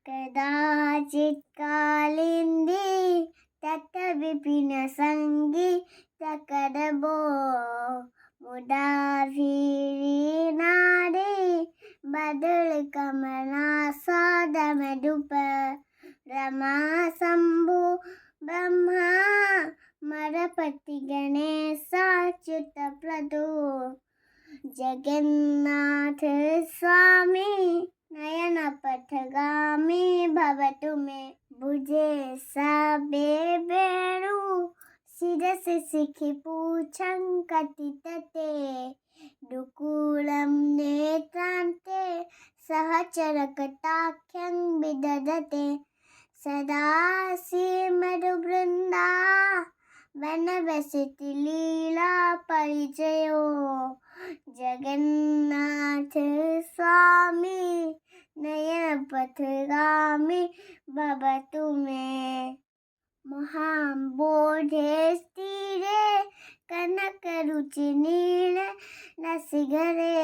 कदाचित् कालिन्दी तत्विपिनसङ्गी तकरबो मुदा नाडी बदल कमना सदमदुप रमा शंभु ब्रह्मा मरपति गणेश अच्युत प्रभु जगन्नाथ स्वामी नयन पथगामी भवतु मे बुझे सबे बेणु शिरस सिखि पूछं कटितते दुकूलं नेत्रान्ते सहचरकटाख्यं विदधते सदा श्रीमधुवृन्दा वनवसति लीला परिचयो जगन्नाथ स्वामी नयन पथगामी भवतु मे महाबोधे स्थिरे कनक रुचि नील नसिगरे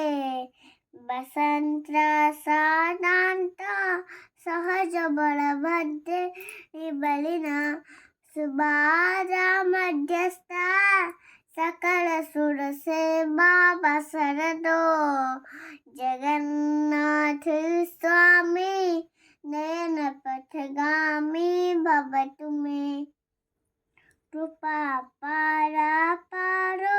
बसंत सहज बलभद्रे निबलिना सुबारा मध्यस्था सकल सुर सेवा बसरदो जगन्नाथ स्वामी नयन पथगामी भवतु मे कृपा पारो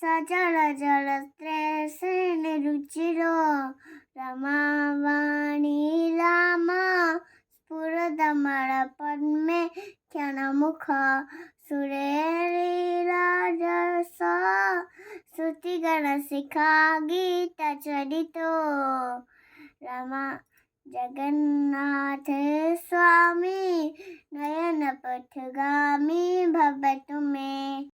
सजल जल त्रैसेन रुचिरो रमावाणी लामा स्फुरदमल पद्मे क्षणमुख सुरेलीलाजस श्रुतिगण शिखा गीत चरितो रमा जगन्नाथ स्वामी नयन पथगामी भवतु मे।